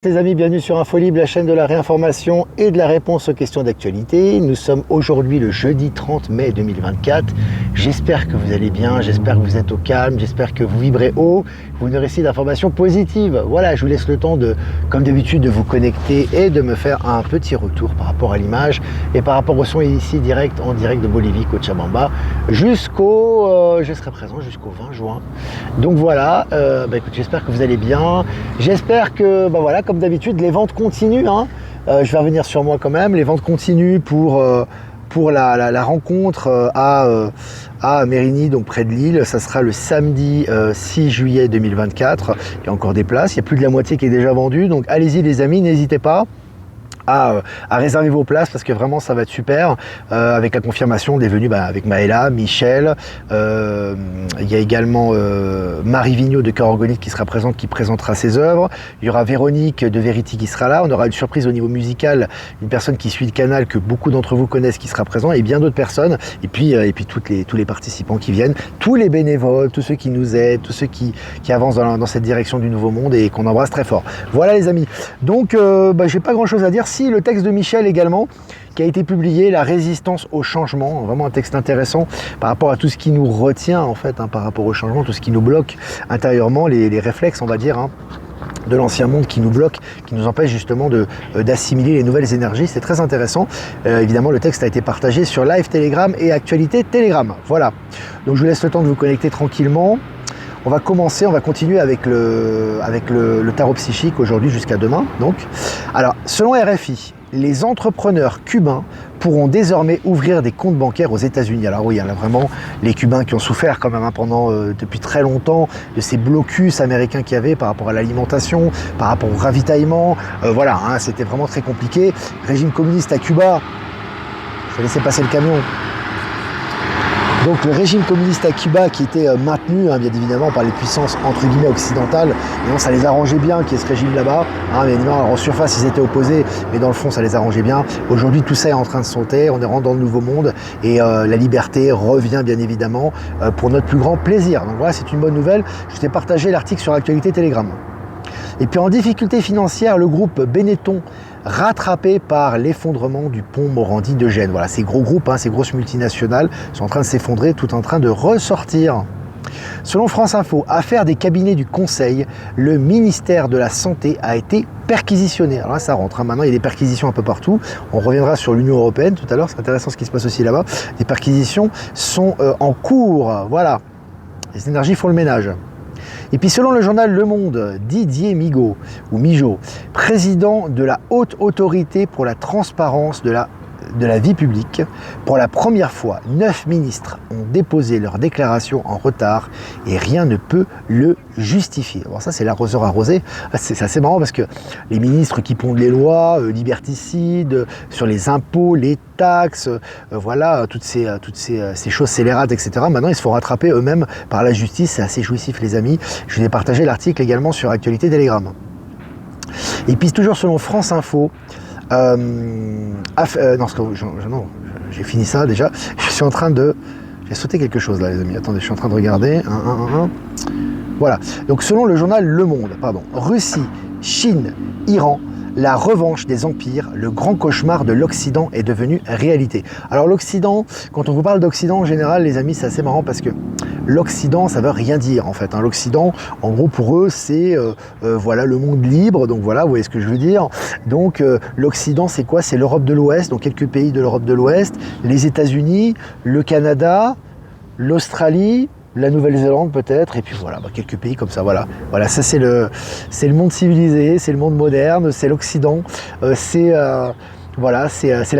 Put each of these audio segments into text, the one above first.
Les amis, bienvenue sur Infolib, la chaîne de la réinformation et de la réponse aux questions d'actualité. Nous sommes aujourd'hui le jeudi 30 mai 2024. J'espère que vous allez bien, j'espère que vous êtes au calme, j'espère que vous vibrez haut, vous nous récitez d'informations positives. Voilà, je vous laisse le temps de, comme d'habitude, de vous connecter et de me faire un petit retour par rapport à l'image et par rapport au son ici en direct de Bolivie, Cochabamba, je serai présent jusqu'au 20 juin. Donc voilà, écoute, j'espère que vous allez bien, j'espère que, voilà, comme d'habitude, les ventes continuent. Je vais revenir sur moi quand même. Les ventes continuent pour la rencontre à Mérigny, donc près de Lille. Ça sera le samedi 6 juillet 2024. Il y a encore des places. Il y a plus de la moitié qui est déjà vendue. Donc allez-y les amis, n'hésitez pas à réserver vos places parce que vraiment ça va être super avec la confirmation des venues avec Maëla, Michel, il y a également Marie Vigneault de Cœur Organique qui sera présente, qui présentera ses œuvres. Il y aura Véronique de Verity qui sera là. On aura une surprise au niveau musical, une personne qui suit le canal que beaucoup d'entre vous connaissent qui sera présent et bien d'autres personnes et puis tous les participants qui viennent, tous les bénévoles, tous ceux qui nous aident, tous ceux qui avancent dans cette direction du nouveau monde et qu'on embrasse très fort. Voilà les amis, donc j'ai pas grand chose à dire. Si le texte de Michel également qui a été publié, La résistance au changement, vraiment un texte intéressant par rapport à tout ce qui nous retient en fait, par rapport au changement, tout ce qui nous bloque intérieurement, les réflexes on va dire de l'ancien monde qui nous bloque, qui nous empêche justement d'assimiler les nouvelles énergies. C'est très intéressant. Évidemment, le texte a été partagé sur Live Telegram et Actualité Telegram. Voilà. Donc je vous laisse le temps de vous connecter tranquillement. On va continuer avec le tarot psychique aujourd'hui jusqu'à demain. Donc, alors, selon RFI, les entrepreneurs cubains pourront désormais ouvrir des comptes bancaires aux États-Unis. Alors oui, il y en a vraiment les Cubains qui ont souffert quand même depuis très longtemps de ces blocus américains qu'il y avait par rapport à l'alimentation, par rapport au ravitaillement. C'était vraiment très compliqué. Régime communiste à Cuba, ça laissait passer le camion. Donc le régime communiste à Cuba qui était maintenu bien évidemment par les puissances entre guillemets occidentales, et ça les arrangeait bien qu'il y ait ce régime là-bas, bien évidemment en surface ils étaient opposés, mais dans le fond ça les arrangeait bien. Aujourd'hui tout ça est en train de sauter, on est rentré dans le nouveau monde et la liberté revient bien évidemment pour notre plus grand plaisir. Donc voilà, c'est une bonne nouvelle. Je t'ai partagé l'article sur Actualité Telegram. Et puis en difficulté financière, le groupe Benetton rattrapé par l'effondrement du pont Morandi de Gênes. Voilà, ces gros groupes, ces grosses multinationales sont en train de s'effondrer, tout en train de ressortir. Selon France Info, affaire des cabinets du Conseil, le ministère de la Santé a été perquisitionné. Alors là, ça rentre. Maintenant, il y a des perquisitions un peu partout. On reviendra sur l'Union européenne tout à l'heure. C'est intéressant ce qui se passe aussi là-bas. Les perquisitions sont en cours. Voilà. Les énergies font le ménage. Et puis selon le journal Le Monde, Didier Migaud, président de la Haute Autorité pour la transparence de la vie publique, pour la première fois, 9 ministres ont déposé leur déclaration en retard et rien ne peut le justifier. Alors ça, c'est l'arroseur arrosé. C'est assez marrant parce que les ministres qui pondent les lois, liberticides, sur les impôts, les taxes, toutes ces choses scélérates, etc. Maintenant, ils se font rattraper eux-mêmes par la justice. C'est assez jouissif, les amis. Je vous ai partagé l'article également sur Actualité Telegram. Et puis, toujours selon France Info, j'ai fini ça déjà. J'ai sauté quelque chose là, les amis. Attendez, je suis en train de regarder. Voilà. Donc, selon le journal Le Monde, Russie, Chine, Iran, la revanche des empires, le grand cauchemar de l'Occident est devenu réalité. Alors l'Occident, quand on vous parle d'Occident en général, les amis, c'est assez marrant parce que l'Occident, ça veut rien dire en fait. L'Occident, en gros, pour eux, c'est le monde libre. Donc voilà, vous voyez ce que je veux dire. Donc l'Occident, c'est quoi? C'est l'Europe de l'Ouest, donc quelques pays de l'Europe de l'Ouest, les États-Unis, le Canada, l'Australie, la Nouvelle-Zélande peut-être, et puis quelques pays comme ça, voilà, ça c'est le monde civilisé, c'est le monde moderne, c'est l'Occident, c'est la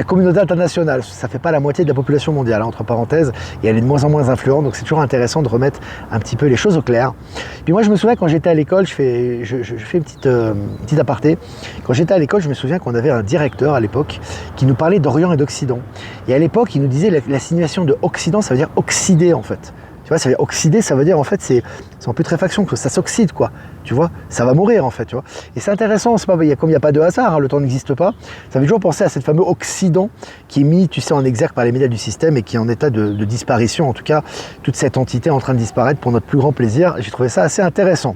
communauté internationale. Ça fait pas la moitié de la population mondiale, entre parenthèses, et elle est de moins en moins influente, donc c'est toujours intéressant de remettre un petit peu les choses au clair. Puis moi je me souviens quand j'étais à l'école, je fais une petite aparté, quand j'étais à l'école, je me souviens qu'on avait un directeur à l'époque qui nous parlait d'Orient et d'Occident, et à l'époque il nous disait l'assignation de Occident, ça veut dire oxyder en fait. Tu vois, ça veut dire oxyder, ça veut dire en fait c'est en putréfaction, que ça s'oxyde quoi. Tu vois, ça va mourir en fait, tu vois. Et c'est intéressant, c'est pas, comme il n'y a pas de hasard, le temps n'existe pas. Ça fait toujours penser à cette fameux Occident qui est mis, tu sais, en exergue par les médias du système et qui est en état de disparition. En tout cas, toute cette entité est en train de disparaître pour notre plus grand plaisir. J'ai trouvé ça assez intéressant.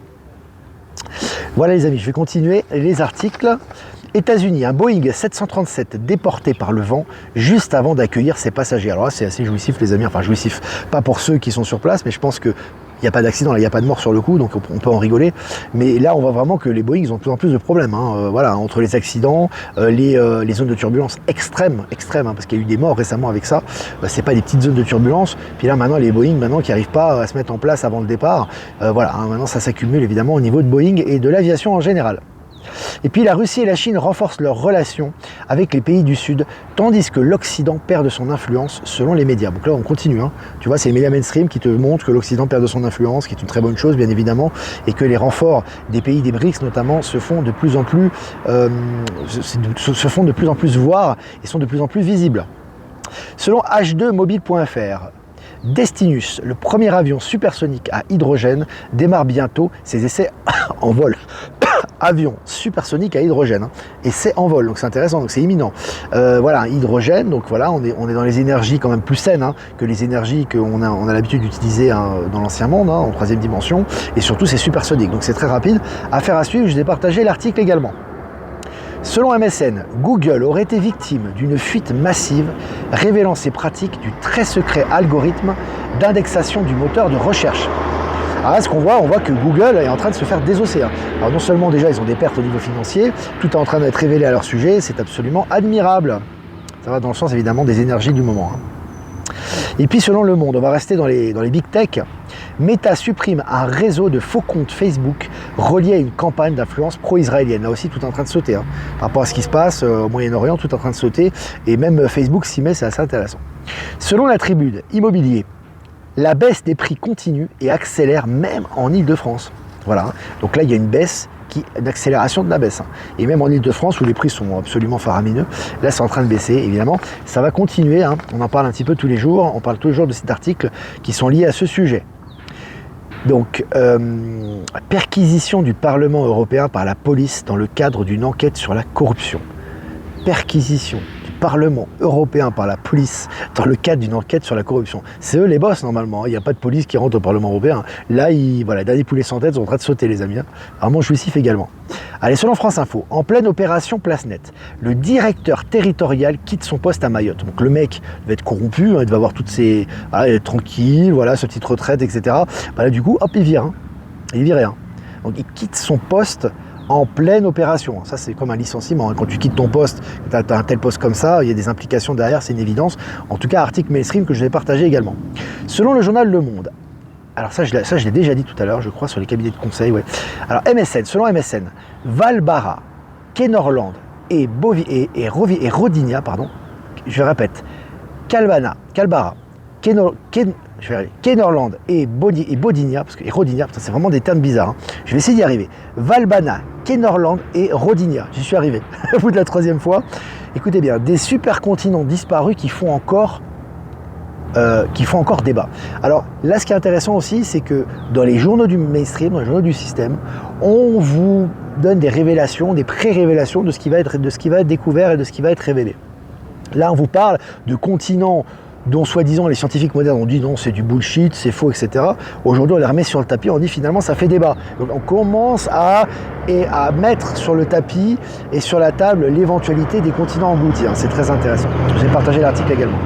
Voilà les amis, je vais continuer les articles. États-Unis, un Boeing 737 déporté par le vent juste avant d'accueillir ses passagers. Alors là, c'est assez jouissif les amis, enfin jouissif, pas pour ceux qui sont sur place, mais je pense que il n'y a pas d'accident, il n'y a pas de mort sur le coup, donc on peut en rigoler. Mais là, on voit vraiment que les Boeing ont de plus en plus de problèmes. Voilà, entre les accidents, les zones de turbulence extrêmes, parce qu'il y a eu des morts récemment avec ça. C'est pas des petites zones de turbulence. Puis là, maintenant, les Boeing, qui n'arrivent pas à se mettre en place avant le départ, maintenant, ça s'accumule évidemment au niveau de Boeing et de l'aviation en général. Et puis la Russie et la Chine renforcent leurs relations avec les pays du Sud, tandis que l'Occident perd de son influence selon les médias. Donc là on continue, tu vois, c'est les médias mainstream qui te montrent que l'Occident perd de son influence, qui est une très bonne chose bien évidemment, et que les renforts des pays des BRICS notamment se font de plus en plus voir et sont de plus en plus visibles. Selon H2mobile.fr, Destinus, le premier avion supersonique à hydrogène, démarre bientôt ses essais en vol. Avion supersonique à hydrogène, et c'est en vol, donc c'est intéressant, donc c'est imminent. Voilà, hydrogène, donc voilà, on est dans les énergies quand même plus saines que les énergies qu'on a l'habitude d'utiliser dans l'ancien monde, en troisième dimension, et surtout c'est supersonique, donc c'est très rapide. Affaire à suivre, je vous ai partagé l'article également. Selon MSN, Google aurait été victime d'une fuite massive révélant ses pratiques du très secret algorithme d'indexation du moteur de recherche. Alors là, ce qu'on voit, on voit que Google est en train de se faire désosser. Alors non seulement déjà ils ont des pertes au niveau financier, tout est en train d'être révélé à leur sujet, c'est absolument admirable. Ça va dans le sens évidemment des énergies du moment. Et puis selon Le Monde, on va rester dans les big tech. Meta supprime un réseau de faux comptes Facebook relié à une campagne d'influence pro-israélienne. Là aussi, tout est en train de sauter. Par rapport à ce qui se passe au Moyen-Orient, tout est en train de sauter. Et même Facebook s'y met, c'est assez intéressant. Selon la Tribune, immobilier, la baisse des prix continue et accélère même en Île-de-France. Voilà. Donc là, il y a une baisse, une accélération de la baisse. Et même en Île-de-France, où les prix sont absolument faramineux, là, c'est en train de baisser, évidemment. Ça va continuer. On en parle un petit peu tous les jours. On parle tous les jours de ces articles qui sont liés à ce sujet. Donc, perquisition du Parlement européen par la police dans le cadre d'une enquête sur la corruption. Perquisition du Parlement européen par la police dans le cadre d'une enquête sur la corruption. C'est eux les boss normalement, il n'y a pas de police qui rentre au Parlement européen. Là, voilà, dernier poulet sans tête sont en train de sauter les amis. Vraiment jouissif également. Allez, selon France Info, en pleine opération Place Net, le directeur territorial quitte son poste à Mayotte. Donc le mec va être corrompu, il va avoir toutes ses... Voilà, il est tranquille, voilà, sa petite retraite, etc. Là, du coup, hop, il vire. Il est viré. Donc il quitte son poste en pleine opération. Ça, c'est comme un licenciement. Quand tu quittes ton poste, tu as un tel poste comme ça, il y a des implications derrière, c'est une évidence. En tout cas, article mainstream que je vais partager également. Selon le journal Le Monde, alors ça, je l'ai déjà dit tout à l'heure, je crois, sur les cabinets de conseil. Ouais. Alors MSN, selon MSN, Valbara, Kenorland et Rodinia, pardon, je répète, Calbara, Kenorland et Rodinia, c'est vraiment des termes bizarres. Je vais essayer d'y arriver. Valbana, Kenorland et Rodinia. J'y suis arrivé. Au bout de la troisième fois. Écoutez bien, des supercontinents disparus qui font encore débat. Alors là, ce qui est intéressant aussi, c'est que dans les journaux du mainstream, dans les journaux du système, on vous donne des révélations, des pré-révélations de ce qui va être découvert et de ce qui va être révélé. Là, on vous parle de continents dont soi-disant les scientifiques modernes ont dit non, c'est du bullshit, c'est faux, etc. Aujourd'hui, on les remet sur le tapis, on dit finalement ça fait débat. Donc on commence à mettre sur le tapis et sur la table l'éventualité des continents engloutis. C'est très intéressant. Je vais partager l'article également.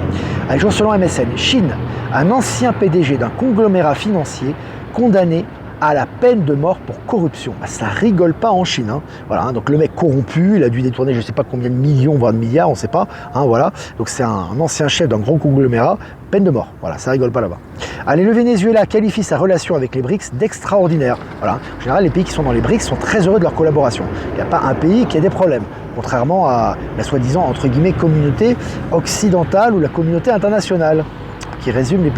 Allez, toujours selon MSN, Chine, un ancien PDG d'un conglomérat financier condamné à la peine de mort pour corruption. Ça rigole pas en Chine. Voilà, donc le mec corrompu, il a dû détourner je ne sais pas combien de millions, voire de milliards, on ne sait pas. Voilà, donc c'est un ancien chef d'un grand conglomérat, peine de mort. Voilà, ça rigole pas là-bas. Allez, le Venezuela qualifie sa relation avec les BRICS d'extraordinaire. Voilà, en général, les pays qui sont dans les BRICS sont très heureux de leur collaboration. Il n'y a pas un pays qui a des problèmes, contrairement à la soi-disant entre guillemets communauté occidentale ou la communauté internationale, qui résume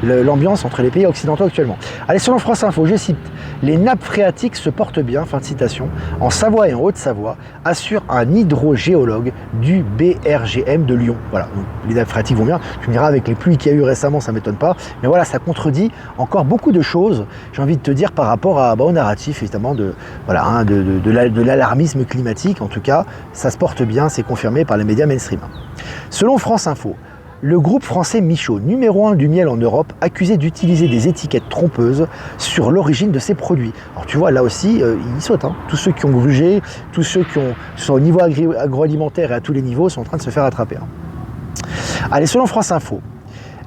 l'ambiance entre les pays occidentaux actuellement. Allez, selon France Info, je cite, les nappes phréatiques se portent bien, fin de citation, en Savoie et en Haute-Savoie, assure un hydrogéologue du BRGM de Lyon. Voilà, donc les nappes phréatiques vont bien. Tu me diras, avec les pluies qu'il y a eu récemment, ça ne m'étonne pas. Mais voilà, ça contredit encore beaucoup de choses, j'ai envie de te dire, par rapport au narratif, évidemment, de l'alarmisme climatique. En tout cas, ça se porte bien, c'est confirmé par les médias mainstream. Selon France Info, Le groupe français Michaud, numéro 1 du miel en Europe, accusé d'utiliser des étiquettes trompeuses sur l'origine de ses produits. Alors tu vois, là aussi, ils sautent. Hein. Tous ceux qui ont grugé, tous ceux qui sont au niveau agroalimentaire et à tous les niveaux sont en train de se faire attraper. Hein. Allez, selon France Info,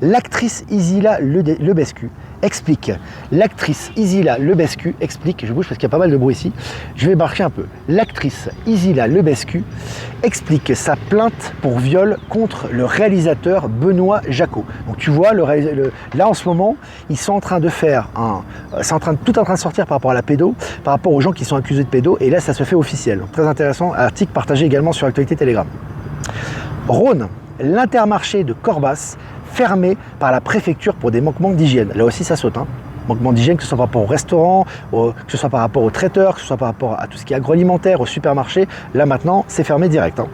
l'actrice Isila Lebescu explique, je bouge parce qu'il y a pas mal de bruit ici, je vais marcher un peu. L'actrice Isila Lebescu explique sa plainte pour viol contre le réalisateur Benoît Jacot. Donc tu vois, là en ce moment, ils sont en train de faire tout en train de sortir par rapport à la pédo, par rapport aux gens qui sont accusés de pédo, et là ça se fait officiel. Donc, très intéressant, article partagé également sur Actualité Telegram. Rhône, l'Intermarché de Corbas fermé par la préfecture pour des manquements d'hygiène. Là aussi, ça saute. Hein. Manquements d'hygiène, que ce soit par rapport au restaurant, que ce soit par rapport aux traiteurs, que ce soit par rapport à tout ce qui est agroalimentaire, au supermarché. Là, maintenant, c'est fermé direct. Hein.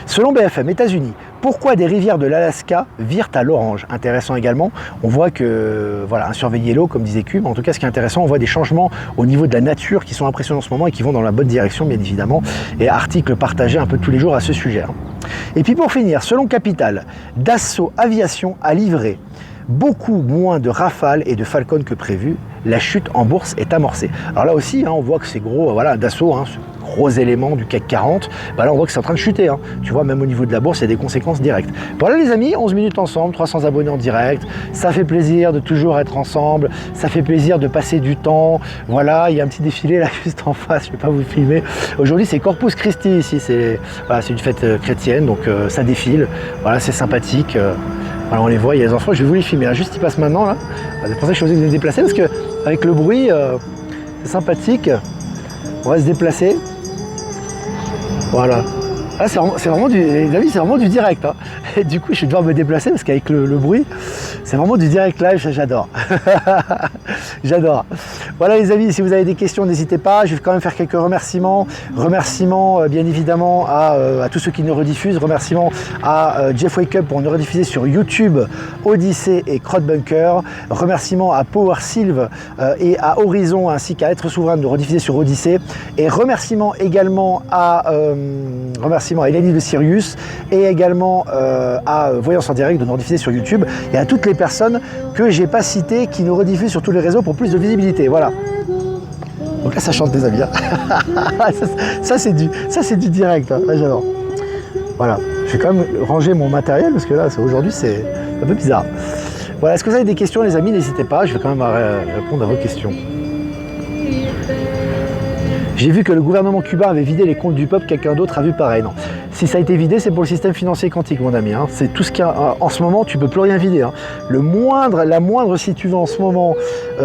Selon BFM, États-Unis, pourquoi des rivières de l'Alaska virent à l'orange? Intéressant également, on voit que, voilà, un surveillé l'eau, comme disait Cube. En tout cas, ce qui est intéressant, on voit des changements au niveau de la nature qui sont impressionnants en ce moment et qui vont dans la bonne direction, bien évidemment. Et articles partagés un peu tous les jours à ce sujet. Hein. Et puis pour finir, selon Capital, Dassault Aviation a livré beaucoup moins de Rafale et de Falcon que prévu. La chute en bourse est amorcée. Alors là aussi, hein, on voit que c'est gros, voilà, Dassault, hein, gros élément du CAC 40, bah là on voit que c'est en train de chuter. Hein. Tu vois, même au niveau de la bourse, il y a des conséquences directes. Voilà les amis, 11 minutes ensemble, 300 abonnés en direct. Ça fait plaisir de toujours être ensemble. Ça fait plaisir de passer du temps. Voilà, il y a un petit défilé là juste en face, je ne vais pas vous filmer. Aujourd'hui, c'est Corpus Christi ici. C'est une fête chrétienne, donc ça défile. Voilà, c'est sympathique. Voilà, on les voit, il y a les enfants, je vais vous les filmer. Là, juste, ils passent maintenant. Là. C'est pour ça que je suis obligé de me déplacer parce que avec le bruit, c'est sympathique. On va se déplacer. Voilà. Là, c'est vraiment du direct. Hein. Et du coup, je vais devoir me déplacer parce qu'avec le bruit, c'est vraiment du direct live. J'adore. J'adore. Voilà les amis, si vous avez des questions, n'hésitez pas. Je vais quand même faire quelques remerciements. Remerciements bien évidemment à tous ceux qui nous rediffusent. Remerciements à Jeff Wake Up pour nous rediffuser sur YouTube, Odyssey et Crowdbunker. Remerciements à Power Sylve et à Horizon ainsi qu'à Être Souverain de nous rediffuser sur Odyssey. Et remerciements également à Eleni de Sirius et également à Voyance en Direct de nous rediffuser sur YouTube et à toutes les personnes que j'ai pas citées qui nous rediffusent sur tous les réseaux pour plus de visibilité. Voilà. Donc là ça chante les amis. Hein. ça c'est du direct. Hein. Là, j'adore. Voilà. Je vais quand même ranger mon matériel parce que là aujourd'hui c'est un peu bizarre. Voilà. Est-ce que vous avez des questions les amis? N'hésitez pas. Je vais quand même répondre à vos questions. J'ai vu que le gouvernement cubain avait vidé les comptes du peuple, quelqu'un d'autre a vu pareil. Non. Si ça a été vidé, c'est pour le système financier quantique, mon ami. Hein. C'est tout ce qu'il y a en ce moment, tu ne peux plus rien vider. Hein. La moindre, si tu veux, en ce moment,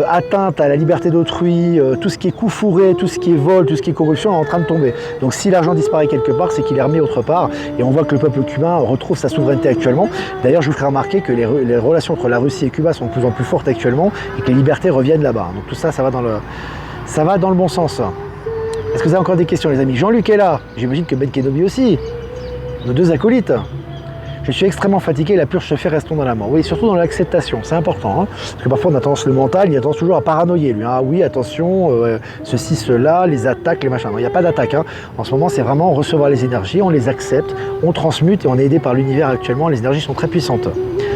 atteinte à la liberté d'autrui, tout ce qui est coup fourré, tout ce qui est vol, tout ce qui est corruption est en train de tomber. Donc si l'argent disparaît quelque part, c'est qu'il est remis autre part. Et on voit que le peuple cubain retrouve sa souveraineté actuellement. D'ailleurs, je vous ferai remarquer que les relations entre la Russie et Cuba sont de plus en plus fortes actuellement et que les libertés reviennent là-bas. Donc tout ça, ça va dans le bon sens. Est-ce que vous avez encore des questions les amis? Jean-Luc est là, j'imagine que Ben Kenobi aussi, nos deux acolytes. Je suis extrêmement fatigué, la purge se fait, restons dans la mort. Oui, surtout dans l'acceptation, c'est important. Hein, parce que parfois on a tendance, le mental, il a tendance toujours à paranoïer lui. Ah oui, attention, ceci, cela, les attaques, les machins. Non, il n'y a pas d'attaque. Hein. En ce moment, c'est vraiment recevoir les énergies, on les accepte, on transmute et on est aidé par l'univers actuellement. Les énergies sont très puissantes.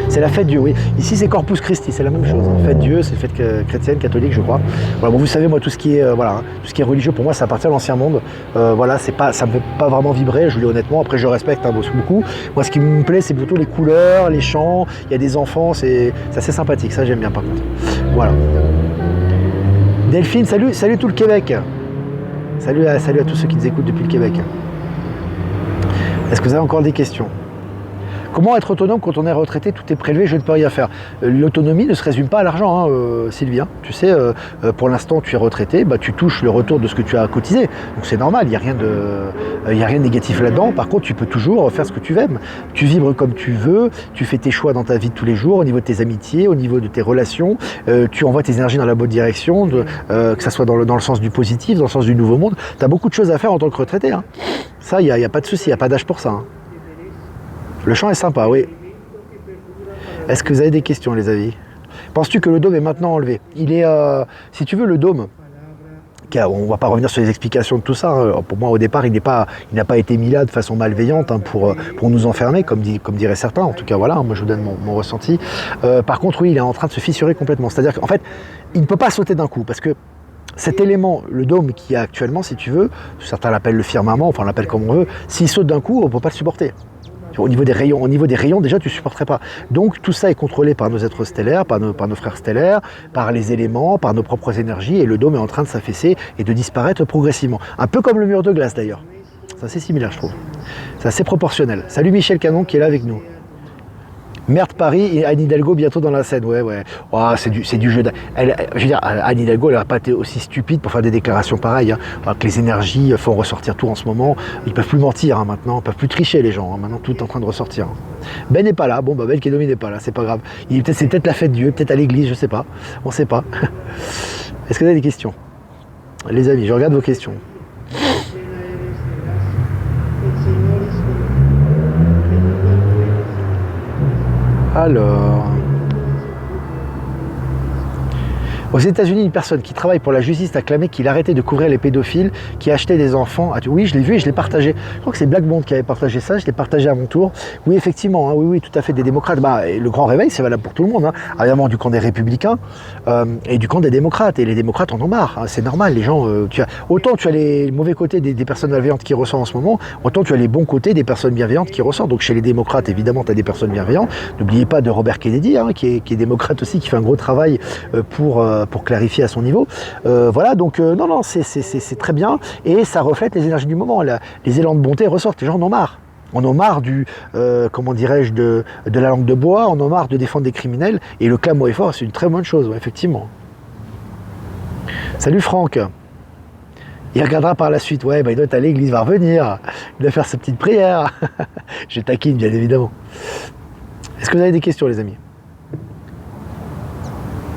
C'est la fête Dieu, oui. Ici, c'est Corpus Christi, c'est la même chose. Hein. Fête Dieu, c'est fête chrétienne, catholique, je crois. Voilà, bon, vous savez, moi, tout ce qui est religieux, pour moi, ça appartient à l'ancien monde. Voilà, ça me fait pas vraiment vibrer, je vous le dis honnêtement. Après, je respecte beaucoup. Moi, ce qui me plaît, c'est plutôt les couleurs, les chants. Il y a des enfants, c'est assez sympathique. Ça, j'aime bien, par contre. Voilà. Delphine, salut tout le Québec. Salut à tous ceux qui nous écoutent depuis le Québec. Est-ce que vous avez encore des questions? Comment être autonome quand on est retraité, tout est prélevé, je ne peux rien faire? L'autonomie ne se résume pas à l'argent, hein, Sylvie. Hein. Tu sais, pour l'instant, tu es retraité, bah, tu touches le retour de ce que tu as cotisé. Donc c'est normal, il n'y a rien de négatif là-dedans. Par contre, tu peux toujours faire ce que tu aimes. Tu vibres comme tu veux, tu fais tes choix dans ta vie de tous les jours, au niveau de tes amitiés, au niveau de tes relations. Tu envoies tes énergies dans la bonne direction, que ça soit dans le sens du positif, dans le sens du nouveau monde. Tu as beaucoup de choses à faire en tant que retraité. Hein. Ça, il n'y a pas de souci, il n'y a pas d'âge pour ça. Hein. Le chant est sympa, oui. Est-ce que vous avez des questions, les amis? Penses-tu que le dôme est maintenant enlevé? Il est, si tu veux, le dôme, On ne va pas revenir sur les explications de tout ça. Hein. Pour moi, au départ, il n'a pas été mis là de façon malveillante hein, pour nous enfermer, comme diraient certains. En tout cas, voilà, hein, moi je vous donne mon ressenti. Par contre, oui, il est en train de se fissurer complètement. C'est-à-dire qu'en fait, il ne peut pas sauter d'un coup parce que cet élément, le dôme qu'il y a actuellement, si tu veux, certains l'appellent le firmament, enfin on l'appelle comme on veut, s'il saute d'un coup, on ne peut pas le supporter. Au niveau des rayons, déjà, tu ne supporterais pas. Donc, tout ça est contrôlé par nos êtres stellaires, par nos frères stellaires, par les éléments, par nos propres énergies, et le dôme est en train de s'affaisser et de disparaître progressivement. Un peu comme le mur de glace, d'ailleurs. C'est assez similaire, je trouve. C'est assez proportionnel. Salut Michel Canon, qui est là avec nous. Merde Paris et Anne Hidalgo bientôt dans la scène, ouais. Oh, c'est du jeu. Je veux dire, Anne Hidalgo, elle n'a pas été aussi stupide pour faire des déclarations pareilles. Hein. Alors que les énergies font ressortir tout en ce moment. Ils ne peuvent plus mentir hein, maintenant, ils ne peuvent plus tricher les gens. Hein. Maintenant, tout est en train de ressortir. Ben n'est pas là. Bon, Ben Kedomi n'est pas là, c'est pas grave. C'est peut-être la fête de Dieu, peut-être à l'église, je sais pas. On ne sait pas. Est-ce que vous avez des questions? Les amis, je regarde vos questions. Alors, aux États-Unis, une personne qui travaille pour la justice a clamé qu'il arrêtait de couvrir les pédophiles qui achetaient des enfants. Oui, je l'ai vu et je l'ai partagé. Je crois que c'est Black Bond qui avait partagé ça, je l'ai partagé à mon tour. Oui, effectivement, hein, oui, tout à fait, des démocrates. Le grand réveil, c'est valable pour tout le monde. Hein. Évidemment, du camp des républicains et du camp des démocrates. Et les démocrates en ont marre, hein, c'est normal. Les gens, autant tu as les mauvais côtés des personnes malveillantes qui ressortent en ce moment, autant tu as les bons côtés des personnes bienveillantes qui ressortent. Donc chez les démocrates, évidemment, tu as des personnes bienveillantes. N'oubliez pas de Robert Kennedy, hein, qui est démocrate aussi, qui fait un gros travail pour clarifier à son niveau. Voilà, donc non, c'est très bien et ça reflète les énergies du moment. Les élans de bonté ressortent, les gens en ont marre. On en a marre comment dirais-je, de la langue de bois, on en a marre de défendre des criminels et le clam haut et fort, c'est une très bonne chose, ouais, effectivement. Salut Franck. Il regardera par la suite, ouais, il doit être à l'église, il va revenir, il doit faire sa petite prière. Je taquine, bien évidemment. Est-ce que vous avez des questions, les amis?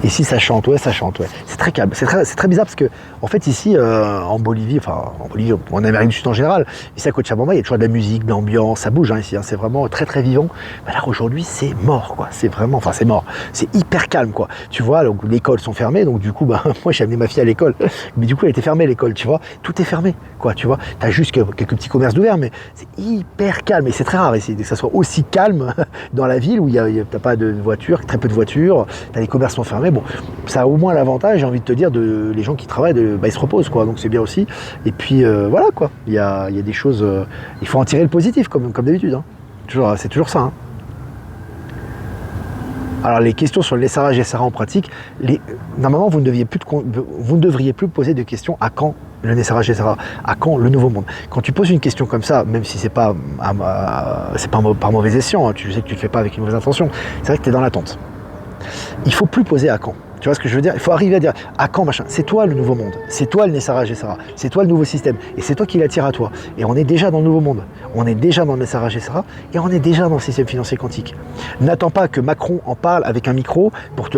Ici ça chante, ouais. C'est très calme, c'est très bizarre parce que en fait ici en Bolivie, en Amérique du Sud en général, ici à Cochabamba, il y a toujours de la musique, de l'ambiance, ça bouge hein, ici, hein, c'est vraiment très très vivant. Mais là aujourd'hui c'est mort quoi, c'est mort, c'est hyper calme quoi. Tu vois, donc les écoles sont fermées, donc du coup moi j'ai amené ma fille à l'école, mais du coup elle était fermée l'école, tu vois, tout est fermé quoi, tu vois. T'as juste quelques petits commerces d'ouverts, mais c'est hyper calme et c'est très rare ici que ça soit aussi calme dans la ville où t'as pas de voitures, très peu de voitures, t'as les commerces sont fermés. Bon, ça a au moins l'avantage, j'ai envie de te dire, les gens qui travaillent, ils se reposent, quoi. Donc c'est bien aussi. Et puis voilà, quoi. Il y a des choses. Il faut en tirer le positif, comme d'habitude. Hein. C'est toujours ça. Hein. Alors les questions sur le SRA, GSRA en pratique, normalement vous ne devriez plus poser de questions à quand le NSRA, GSRA, à quand le nouveau monde. Quand tu poses une question comme ça, même si c'est pas par mauvais escient, hein, tu sais que tu le fais pas avec une mauvaise intention, c'est vrai que tu es dans l'attente. Il faut plus poser à quand. Tu vois ce que je veux dire? Il faut arriver à dire à quand machin. C'est toi le nouveau monde, c'est toi le NSRA, GSRA, c'est toi le nouveau système et c'est toi qui l'attire à toi. Et on est déjà dans le nouveau monde, on est déjà dans le NSRA, GSRA et on est déjà dans le système financier quantique. N'attends pas que Macron en parle avec un micro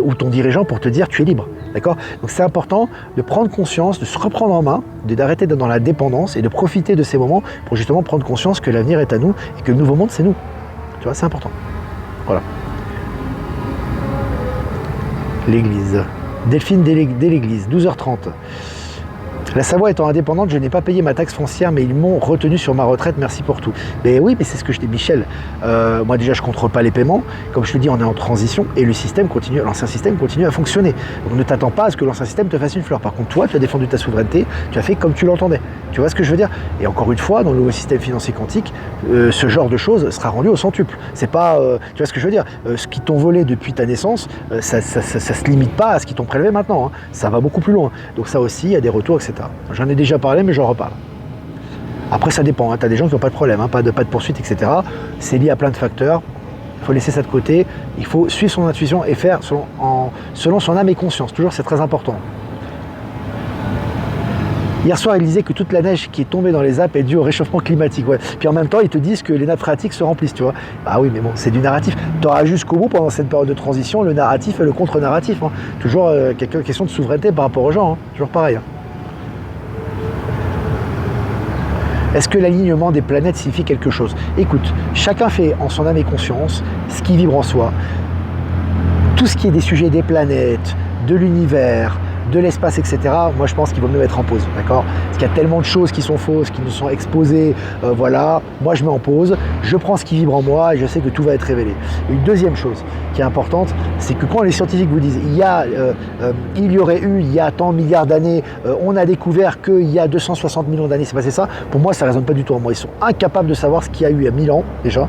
ou ton dirigeant pour te dire tu es libre. D'accord? Donc c'est important de prendre conscience, de se reprendre en main, d'arrêter d'être dans la dépendance et de profiter de ces moments pour justement prendre conscience que l'avenir est à nous et que le nouveau monde c'est nous. Tu vois, c'est important. Voilà. L'église. Delphine dès l'église, 12h30. La Savoie étant indépendante, je n'ai pas payé ma taxe foncière, mais ils m'ont retenu sur ma retraite, merci pour tout. Mais oui, mais c'est ce que je dis, Michel. Moi déjà, je ne contrôle pas les paiements. Comme je te dis, on est en transition et l'ancien système continue à fonctionner. Donc ne t'attends pas à ce que l'ancien système te fasse une fleur. Par contre, toi, tu as défendu ta souveraineté, tu as fait comme tu l'entendais. Tu vois ce que je veux dire? Et encore une fois, dans le nouveau système financier quantique, ce genre de choses sera rendu au centuple. C'est pas, tu vois ce que je veux dire? Ce qu'ils t'ont volé depuis ta naissance, ça se limite pas à ce qu'ils t'ont prélevé maintenant. Hein. Ça va beaucoup plus loin. Donc ça aussi, il y a des retours, etc. J'en ai déjà parlé, mais j'en reparle. Après, ça dépend. Hein. Tu as des gens qui n'ont pas de problème, hein, pas de poursuite, etc. C'est lié à plein de facteurs. Il faut laisser ça de côté. Il faut suivre son intuition et faire selon son âme et conscience. Toujours, c'est très important. Hier soir, ils disaient que toute la neige qui est tombée dans les Alpes est due au réchauffement climatique. Ouais. Puis en même temps, ils te disent que les nappes phréatiques se remplissent, tu vois. Bah oui, mais bon, c'est du narratif. Tu auras jusqu'au bout, pendant cette période de transition, le narratif et le contre-narratif. Hein. Toujours question de souveraineté par rapport aux gens. Hein. Toujours pareil. Hein. Est-ce que l'alignement des planètes signifie quelque chose? Écoute, chacun fait en son âme et conscience ce qui vibre en soi. Tout ce qui est des sujets des planètes, de l'univers, de l'espace, etc., moi je pense qu'il vaut mieux mettre en pause, d'accord? Parce qu'il y a tellement de choses qui sont fausses, qui nous sont exposées, voilà, moi je mets en pause, je prends ce qui vibre en moi et je sais que tout va être révélé. Et une deuxième chose qui est importante, c'est que quand les scientifiques vous disent il y aurait eu, il y a tant de milliards d'années, on a découvert qu'il y a 260 millions d'années, c'est passé ça, pour moi ça ne résonne pas du tout en moi. Ils sont incapables de savoir ce qu'il y a eu il y a 1000 ans déjà,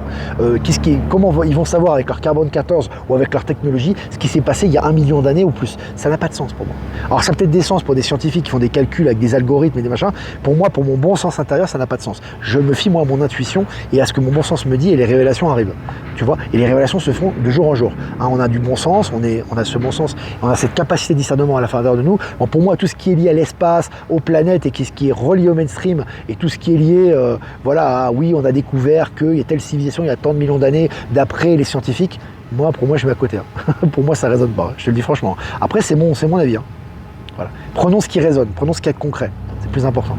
comment ils vont savoir avec leur carbone 14 ou avec leur technologie ce qui s'est passé il y a 1 million d'années ou plus. Ça n'a pas de sens pour moi. Alors ça a peut-être des sens pour des scientifiques qui font des calculs avec des algorithmes et des machins. Pour moi, pour mon bon sens intérieur, ça n'a pas de sens. Je me fie moi à mon intuition et à ce que mon bon sens me dit et les révélations arrivent. Tu vois, et les révélations se font de jour en jour. Hein, on a du bon sens, on a ce bon sens, on a cette capacité de discernement à l'intérieur de nous. Bon, pour moi, tout ce qui est lié à l'espace, aux planètes et ce qui est relié au mainstream et tout ce qui est lié, voilà, oui, on a découvert qu'il y a telle civilisation il y a tant de millions d'années d'après les scientifiques. Moi, pour moi, je mets à côté. Hein. Pour moi, ça ne résonne pas. Je te le dis franchement. Après, c'est mon avis. Hein. Voilà. Prenons ce qui résonne, prenons ce qui est concret. C'est plus important.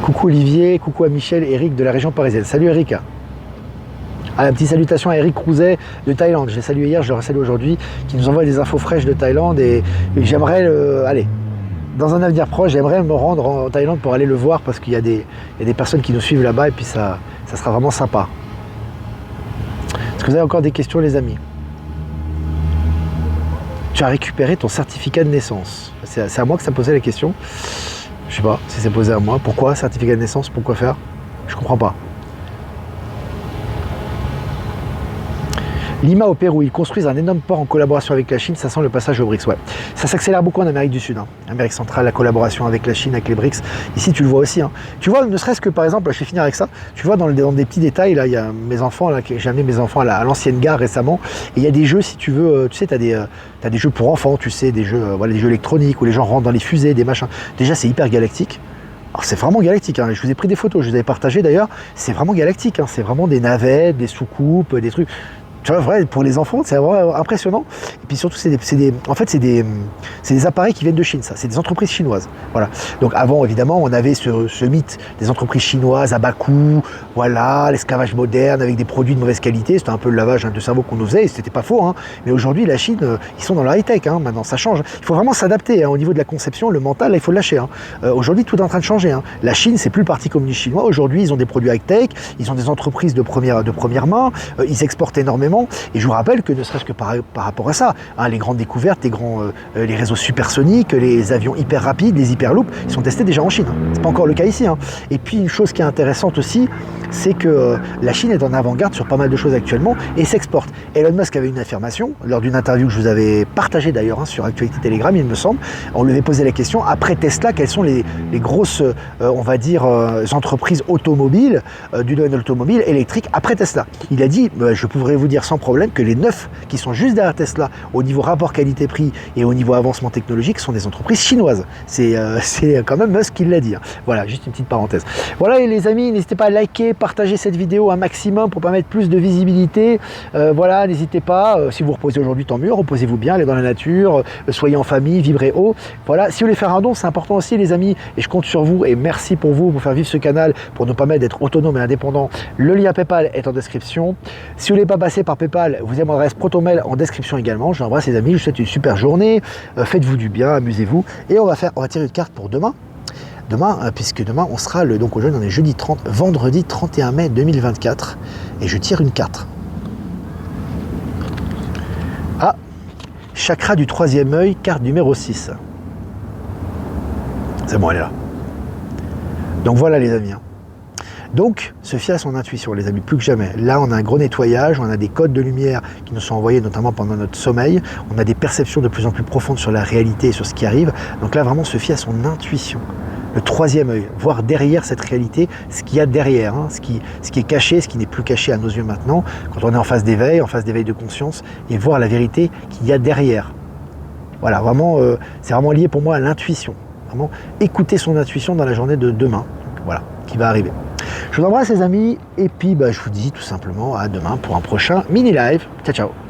Coucou Olivier, coucou à Michel, Eric de la région parisienne. Salut Eric. Ah, la petite salutation à Eric Crouzet de Thaïlande. Je l'ai salué hier, je le salue aujourd'hui, qui nous envoie des infos fraîches de Thaïlande et j'aimerais, allez, dans un avenir proche, j'aimerais me rendre en Thaïlande pour aller le voir parce qu'il y a des personnes qui nous suivent là-bas et puis ça sera vraiment sympa. Est-ce que vous avez encore des questions les amis? Tu as récupéré ton certificat de naissance. C'est à moi que ça posait la question. Je sais pas si c'est posé à moi. Pourquoi certificat de naissance? Pourquoi faire? Je comprends pas. Lima au Pérou, ils construisent un énorme port en collaboration avec la Chine, ça sent le passage aux BRICS, ouais. Ça s'accélère beaucoup en Amérique du Sud, hein. Amérique centrale, la collaboration avec la Chine, avec les BRICS. Ici, tu le vois aussi, hein. Tu vois, ne serait-ce que par exemple, je vais finir avec ça, tu vois, dans des petits détails, là, il y a mes enfants, là, j'ai amené mes enfants à l'ancienne gare récemment, et il y a des jeux, si tu veux, tu sais, tu as des jeux pour enfants, tu sais, des jeux, voilà, des jeux électroniques où les gens rentrent dans les fusées, des machins. Déjà, c'est hyper galactique. Alors c'est vraiment galactique, hein. Je vous ai pris des photos, je vous avais partagé d'ailleurs, c'est vraiment galactique, hein. C'est vraiment des navettes, des soucoupes, des trucs. Tu vois, vrai, pour les enfants, c'est vraiment impressionnant. Et puis surtout, c'est des appareils qui viennent de Chine, ça. C'est des entreprises chinoises. Voilà. Donc avant, évidemment, on avait ce mythe des entreprises chinoises à bas coût, voilà, l'esclavage moderne avec des produits de mauvaise qualité. C'était un peu le lavage de cerveau qu'on nous faisait, et c'était pas faux. Hein. Mais aujourd'hui, la Chine, ils sont dans le high-tech. Hein. Maintenant, ça change. Il faut vraiment s'adapter. Hein. Au niveau de la conception, le mental, là, il faut le lâcher. Hein. Aujourd'hui, tout est en train de changer. Hein. La Chine, c'est plus le parti communiste chinois. Aujourd'hui, ils ont des produits high-tech, ils ont des entreprises de première main, ils exportent énormément. Et je vous rappelle que ne serait-ce que par rapport à ça, hein, les grandes découvertes, les réseaux supersoniques, les avions hyper rapides, les hyperloops, ils sont testés déjà en Chine. C'est pas encore le cas ici. Hein. Et puis une chose qui est intéressante aussi, c'est que la Chine est en avant-garde sur pas mal de choses actuellement et s'exporte. Elon Musk avait une affirmation lors d'une interview que je vous avais partagée d'ailleurs, hein, sur Actualité Telegram, il me semble. On lui avait posé la question, après Tesla, quelles sont les grosses, on va dire, entreprises automobiles, du domaine automobile électrique après Tesla. Il a dit, je pourrais vous dire sans problème que les 9 qui sont juste derrière Tesla au niveau rapport qualité-prix et au niveau avancement technologique sont des entreprises chinoises. C'est quand même Musk qui l'a dit. Hein. Voilà, juste une petite parenthèse. Voilà, et les amis, n'hésitez pas à liker, partager cette vidéo un maximum pour permettre plus de visibilité. Voilà, n'hésitez pas. Si vous reposez aujourd'hui, tant mieux. Reposez-vous bien, allez dans la nature, soyez en famille, vibrez haut. Voilà, si vous voulez faire un don, c'est important aussi, les amis. Et je compte sur vous et merci pour vous, pour faire vivre ce canal, pour nous permettre d'être autonomes et indépendants. Le lien PayPal est en description. Si vous ne voulez pas passer par PayPal, vous avez mon adresse Protonmail en description également. Je vous embrasse les amis, je vous souhaite une super journée. Faites-vous du bien, amusez-vous. Et on va tirer une carte pour demain. Demain, puisque demain on sera donc au jeûne, on est jeudi 30, vendredi 31 mai 2024. Et je tire une carte. Ah, chakra du troisième œil, carte numéro 6. C'est bon, elle est là. Donc voilà les amis. Donc, se fier à son intuition, les amis, plus que jamais. Là, on a un gros nettoyage, on a des codes de lumière qui nous sont envoyés, notamment pendant notre sommeil. On a des perceptions de plus en plus profondes sur la réalité et sur ce qui arrive. Donc là, vraiment, se fier à son intuition. Le troisième œil, voir derrière cette réalité, ce qu'il y a derrière, hein, ce qui est caché, ce qui n'est plus caché à nos yeux maintenant, quand on est en phase d'éveil de conscience, et voir la vérité qu'il y a derrière. Voilà, vraiment, c'est vraiment lié pour moi à l'intuition. Vraiment, écouter son intuition dans la journée de demain. Donc, voilà, qui va arriver. Je vous embrasse les amis et puis je vous dis tout simplement à demain pour un prochain mini live. Ciao ciao.